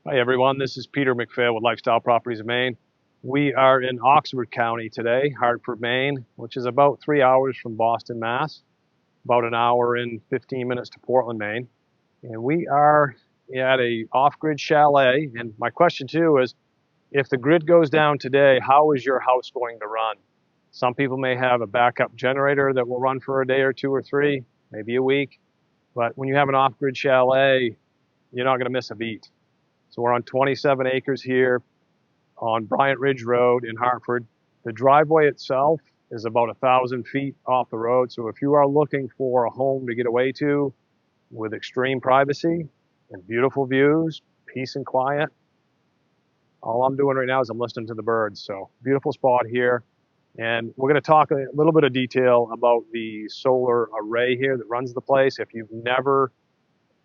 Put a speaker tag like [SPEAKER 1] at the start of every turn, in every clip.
[SPEAKER 1] Hi everyone, this is Peter McPhail with Lifestyle Properties of Maine. We are in Oxford County today, Hartford, Maine, which is about 3 hours from Boston, Mass, about an hour and 15 minutes to Portland, Maine. And we are at a off-grid chalet. And my question to you is, if the grid goes down today, how is your house going to run? Some people may have a backup generator that will run for a day or two or three, maybe a week. But when you have an off-grid chalet, you're not going to miss a beat. So we're on 27 acres here on Bryant Ridge Road in Hartford. The driveway itself is about 1,000 feet off the road. So if you are looking for a home to get away to with extreme privacy and beautiful views, peace and quiet, all I'm doing right now is I'm listening to the birds. So beautiful spot here. And we're going to talk a little bit of detail about the solar array here that runs the place. If you've never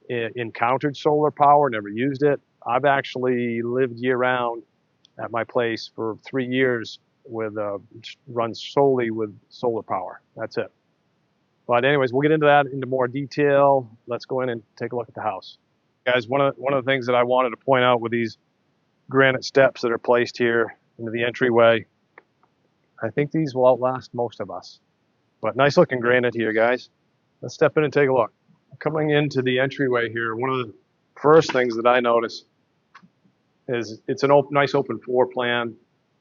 [SPEAKER 1] encountered solar power, never used it, I've actually lived year round at my place for 3 years with runs solely with solar power. That's it. But anyways, we'll get into that into more detail. Let's go in and take a look at the house. Guys, one of the things that I wanted to point out with these granite steps that are placed here into the entryway, I think these will outlast most of us. But nice looking granite here, guys. Let's step in and take a look. Coming into the entryway here, one of the first things that I notice is it's a nice open floor plan.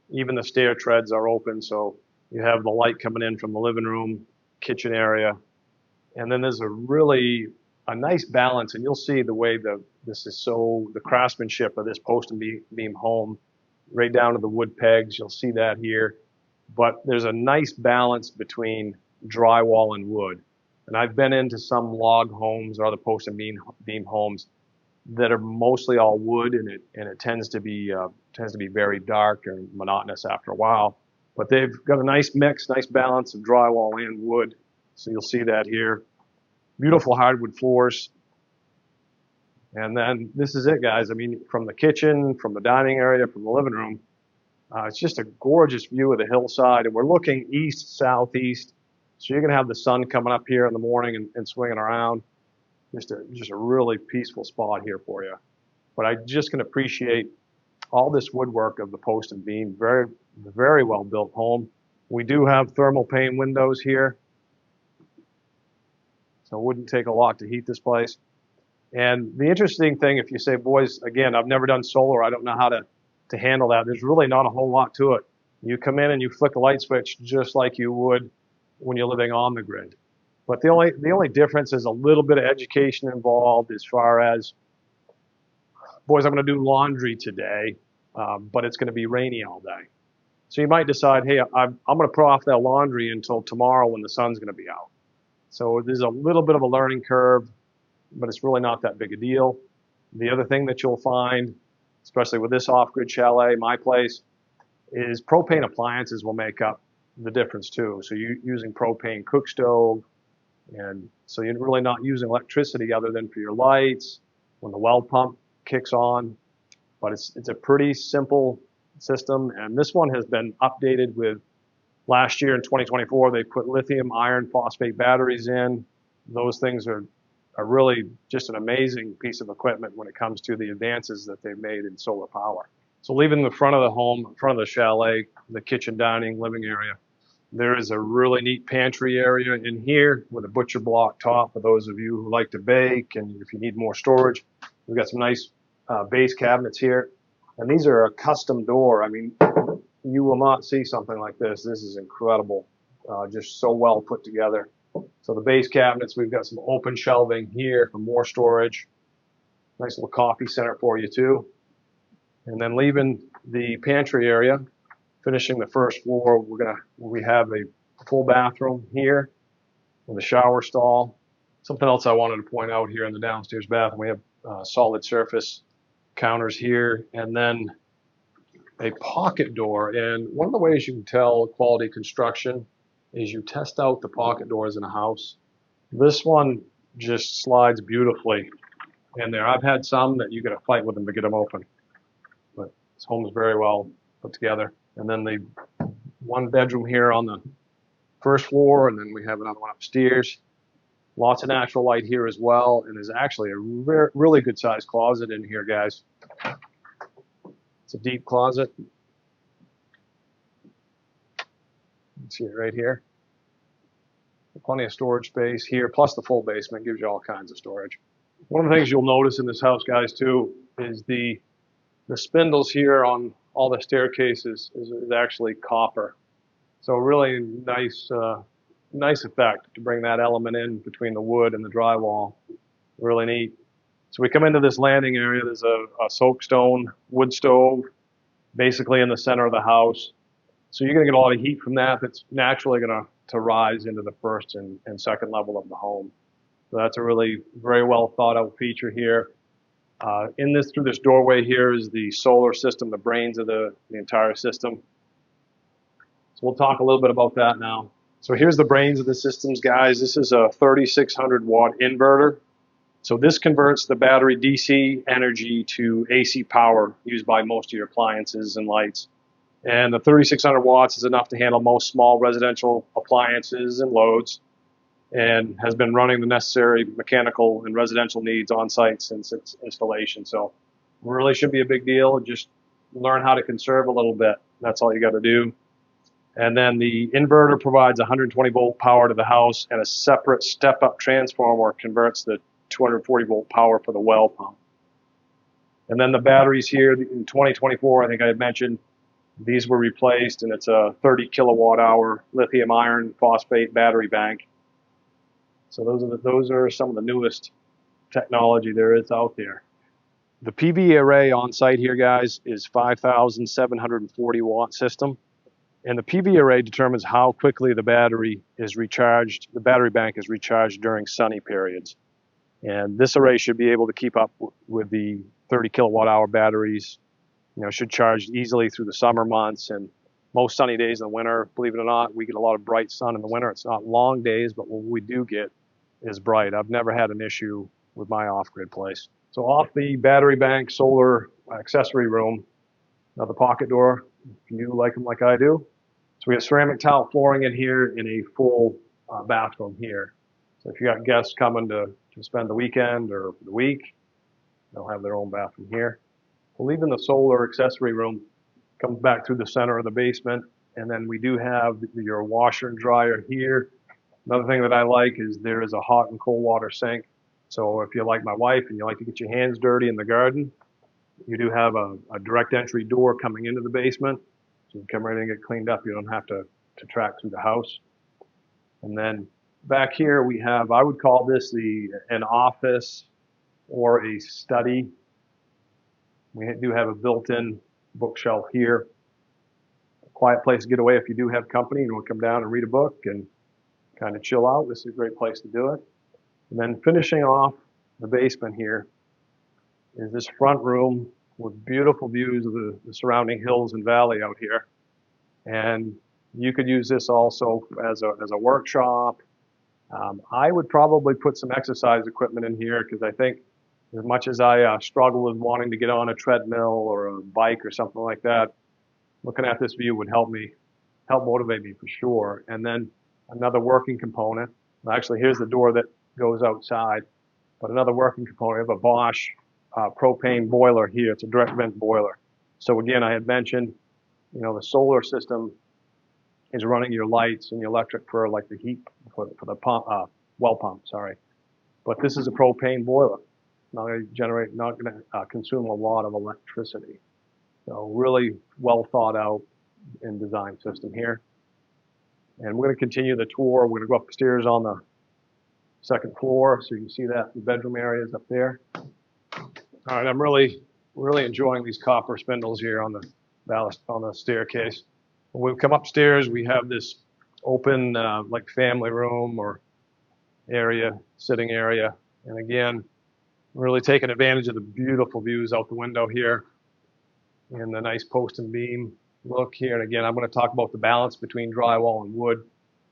[SPEAKER 1] Even the stair treads are open, so you have the light coming in from the living room, kitchen area. And then there's a nice balance, and you'll see the way the craftsmanship of this post and beam home, right down to the wood pegs. You'll see that here. But there's a nice balance between drywall and wood. And I've been into some log homes or other post and beam homes that are mostly all wood, and it tends to be very dark and monotonous after a while. But they've got a nice mix, nice balance of drywall and wood. So you'll see that here. Beautiful hardwood floors. And then this is it, guys. I mean, from the kitchen, from the dining area, from the living room, it's just a gorgeous view of the hillside. And we're looking east, southeast. So you're going to have the sun coming up here in the morning and swinging around. Just a really peaceful spot here for you. But I just can appreciate all this woodwork of the post and beam. Very, very well built home. We do have thermal pane windows here, so it wouldn't take a lot to heat this place. And the interesting thing, if you say, boys, again, I've never done solar, I don't know how to handle that. There's really not a whole lot to it. You come in and you flick a light switch just like you would when you're living on the grid. But the only difference is a little bit of education involved as far as, boys, I'm going to do laundry today, but it's going to be rainy all day. So you might decide, hey, I'm going to put off that laundry until tomorrow when the sun's going to be out. So there's a little bit of a learning curve, but it's really not that big a deal. The other thing that you'll find, especially with this off-grid chalet, my place, is propane appliances will make up the difference too. So you're using propane cook stove, and so you're really not using electricity other than for your lights when the well pump kicks on. But it's a pretty simple system, and this one has been updated with last year in 2024. They put lithium iron phosphate batteries in. Those things are really just an amazing piece of equipment when it comes to the advances that they've made in solar power. So leaving the front of the home, front of the chalet, the kitchen, dining, living area, there is a really neat pantry area in here with a butcher block top for those of you who like to bake, and if you need more storage. We've got some nice base cabinets here, and these are a custom door. I mean, you will not see something like this. This is incredible, just so well put together. So the base cabinets, we've got some open shelving here for more storage. Nice little coffee center for you too. And then leaving the pantry area, finishing the first floor, we have a full bathroom here with a shower stall. Something else I wanted to point out here in the downstairs bathroom, we have solid surface counters here, and then a pocket door. And one of the ways you can tell quality construction is you test out the pocket doors in a house. This one just slides beautifully in there. I've had some that you got to fight with them to get them open, but this home is very well put together. And then the one bedroom here on the first floor, and then we have another one upstairs. Lots of natural light here as well, and there's actually a really good sized closet in here, guys. It's a deep closet. You can see it right here. Plenty of storage space here, plus the full basement gives you all kinds of storage. One of the things you'll notice in this house, guys, too, is the spindles here on all the staircases is actually copper. So really nice, nice effect to bring that element in between the wood and the drywall. Really neat. So we come into this landing area. There's a soapstone wood stove, basically in the center of the house. So you're going to get a lot of heat from that. That's naturally going to rise into the first and second level of the home. So that's a really very well thought out feature here. Through this doorway here is the solar system, the brains of the entire system. So we'll talk a little bit about that now. So here's the brains of the systems, guys. This is a 3600 watt inverter. So this converts the battery DC energy to AC power used by most of your appliances and lights. And the 3600 watts is enough to handle most small residential appliances and loads, and has been running the necessary mechanical and residential needs on site since its installation. So really should be a big deal. Just learn how to conserve a little bit. That's all you got to do. And then the inverter provides 120 volt power to the house, and a separate step-up transformer converts the 240 volt power for the well pump. And then the batteries here in 2024, I think I had mentioned, these were replaced, and it's a 30 kilowatt hour lithium iron phosphate battery bank. So those are some of the newest technology there is out there. The PV array on site here, guys, is 5,740 watt system. And the PV array determines how quickly the battery is recharged, the battery bank is recharged during sunny periods. And this array should be able to keep up with the 30 kilowatt hour batteries. Should charge easily through the summer months and most sunny days in the winter. Believe it or not, we get a lot of bright sun in the winter. It's not long days, but what we do get is bright. I've never had an issue with my off-grid place. So off the battery bank solar accessory room, another pocket door, if you like them like I do. So we have ceramic tile flooring in here in a full bathroom here. So if you got guests coming to spend the weekend or the week, they'll have their own bathroom here. We'll leave in the solar accessory room, comes back through the center of the basement, and then we do have your washer and dryer here. Another thing that I like is there is a hot and cold water sink. So if you're like my wife and you like to get your hands dirty in the garden, you do have a direct entry door coming into the basement. So you come right in and get cleaned up. You don't have to track through the house. And then back here we have, I would call this an office or a study. We do have a built-in bookshelf here. A quiet place to get away if you do have company and want to come down and read a book and kind of chill out. This is a great place to do it. And then finishing off the basement here is this front room with beautiful views of the surrounding hills and valley out here. And you could use this also as a workshop. I would probably put some exercise equipment in here because I think as much as I struggle with wanting to get on a treadmill or a bike or something like that, looking at this view would help motivate me for sure. And then another working component, actually here's the door that goes outside, but another working component of a Bosch propane boiler here. It's a direct vent boiler. So again, I had mentioned, the solar system is running your lights and your electric for like the heat for the pump, well pump, sorry. But this is a propane boiler. Not going to consume a lot of electricity. So really well thought out and designed system here. And we're going to continue the tour. We're going to go upstairs on the second floor, so you can see that the bedroom area is up there. All right, I'm really enjoying these copper spindles here on the staircase. When we come upstairs, we have this open like family room or sitting area, and again, really taking advantage of the beautiful views out the window here and the nice post and beam look here. And again, I'm going to talk about the balance between drywall and wood.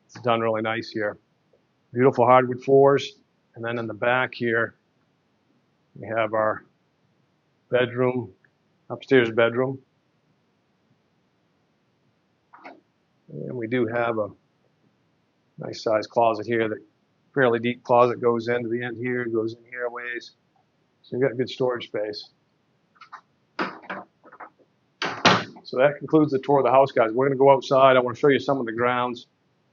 [SPEAKER 1] It's done really nice here. Beautiful hardwood floors. And then in the back here, we have our bedroom, upstairs bedroom. And we do have a nice sized closet here. That fairly deep closet goes into the end here, goes in here a ways. So you've got good storage space. So that concludes the tour of the house, guys. We're going to go outside. I want to show you some of the grounds.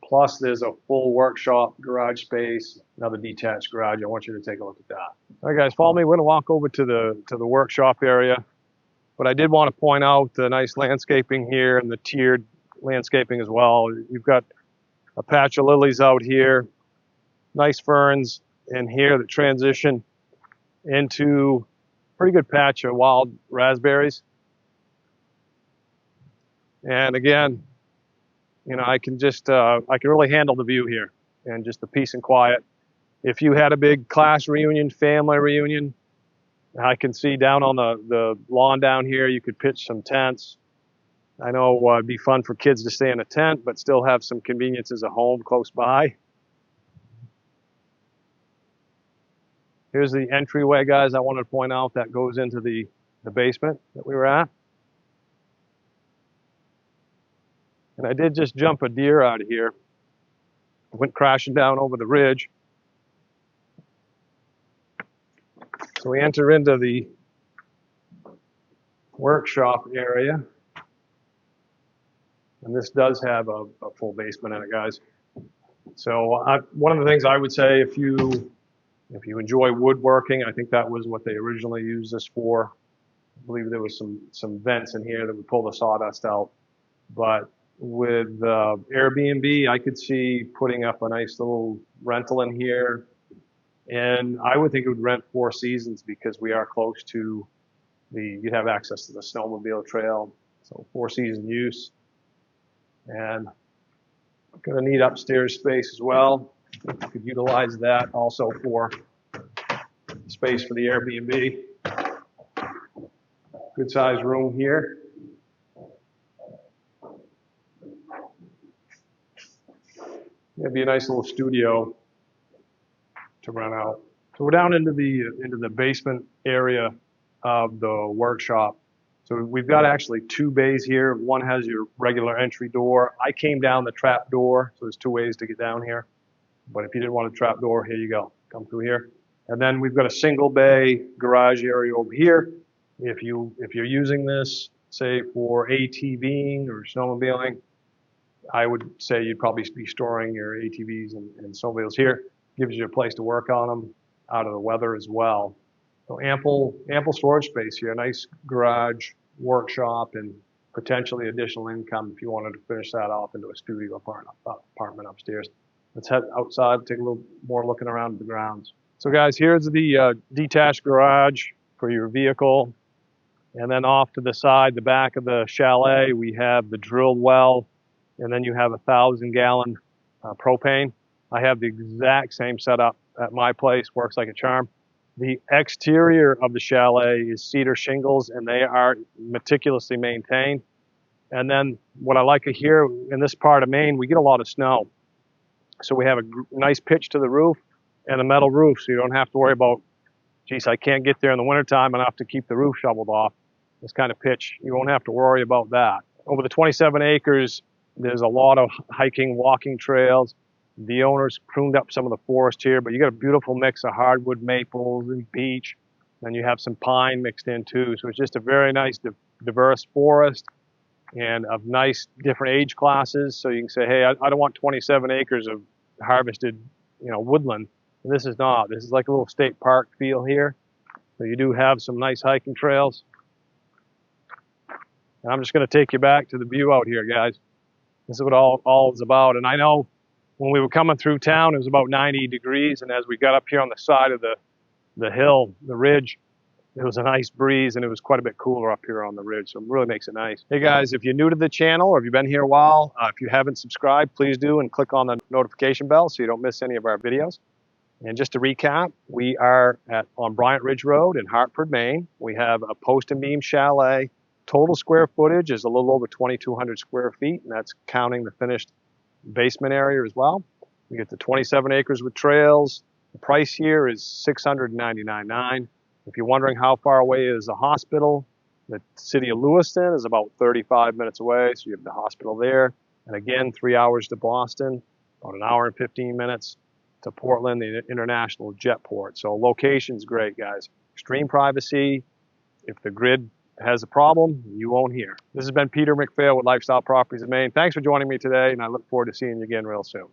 [SPEAKER 1] Plus, there's a full workshop, garage space, another detached garage. I want you to take a look at that. All right, guys, follow me. We're going to walk over to the workshop area. But I did want to point out the nice landscaping here and the tiered landscaping as well. You've got a patch of lilies out here, nice ferns in here that transition into a pretty good patch of wild raspberries. And again, you know, I can really handle the view here and just the peace and quiet. If you had a big class reunion, family reunion, I can see down on the lawn down here, you could pitch some tents. I know it'd be fun for kids to stay in a tent, but still have some conveniences at home close by. Here's the entryway, guys. I wanted to point out that goes into the basement that we were at. And I did just jump a deer out of here. Went crashing down over the ridge. So we enter into the workshop area. And this does have a full basement in it, guys. So one of the things I would say, if you enjoy woodworking, I think that was what they originally used this for. I believe there was some vents in here that would pull the sawdust out. But with Airbnb, I could see putting up a nice little rental in here. And I would think it would rent 4 seasons because we are close to you'd have access to the snowmobile trail. So 4-season use. And got a neat upstairs space as well. You could utilize that also for space for the Airbnb. Good size room here. It'd be a nice little studio to rent out. So we're down into the basement area of the workshop. So we've got actually 2 bays here. One has your regular entry door. I came down the trap door, so there's 2 ways to get down here. But if you didn't want a trap door, here you go. Come through here. And then we've got a single bay garage area over here. If you're using this, say for ATVing or snowmobiling, I would say you'd probably be storing your ATVs and snowmobiles here. Gives you a place to work on them out of the weather as well. So ample storage space here. Nice garage, workshop, and potentially additional income if you wanted to finish that off into a studio apartment upstairs. Let's head outside, take a little more looking around the grounds. So guys, here's the detached garage for your vehicle. And then off to the side, the back of the chalet, we have the drilled well. And then you have 1,000-gallon propane. I have the exact same setup at my place, works like a charm. The exterior of the chalet is cedar shingles, and they are meticulously maintained. And then what I like here in this part of Maine, we get a lot of snow. So we have a nice pitch to the roof and a metal roof, so you don't have to worry about, geez, I can't get there in the wintertime enough to keep the roof shoveled off. This kind of pitch, you won't have to worry about that. Over the 27 acres, there's a lot of hiking, walking trails. The owners pruned up some of the forest here, but you got a beautiful mix of hardwood, maples, and beech. Then you have some pine mixed in too. So it's just a very nice, diverse forest and of nice different age classes. So you can say, hey, I don't want 27 acres of harvested, woodland. And this is not. This is like a little state park feel here. So you do have some nice hiking trails. And I'm just going to take you back to the view out here, guys. This is what all is about. And I know when we were coming through town, it was about 90 degrees. And as we got up here on the side of the hill, the ridge, it was a nice breeze, and it was quite a bit cooler up here on the ridge. So it really makes it nice. Hey guys, if you're new to the channel or if you've been here a while, if you haven't subscribed, please do and click on the notification bell so you don't miss any of our videos. And just to recap, we are on Bryant Ridge Road in Hartford, Maine. We have a post and beam chalet. Total square footage is a little over 2,200 square feet, and that's counting the finished basement area as well. We get the 27 acres with trails. The price here is $699,900. If you're wondering how far away is the hospital, the city of Lewiston is about 35 minutes away, so you have the hospital there. And again, 3 hours to Boston, about an hour and 15 minutes to Portland, the international jet port. So location's great, guys. Extreme privacy. If the grid has a problem, you won't hear. This has been Peter McPhail with Lifestyle Properties of Maine. Thanks for joining me today, and I look forward to seeing you again real soon.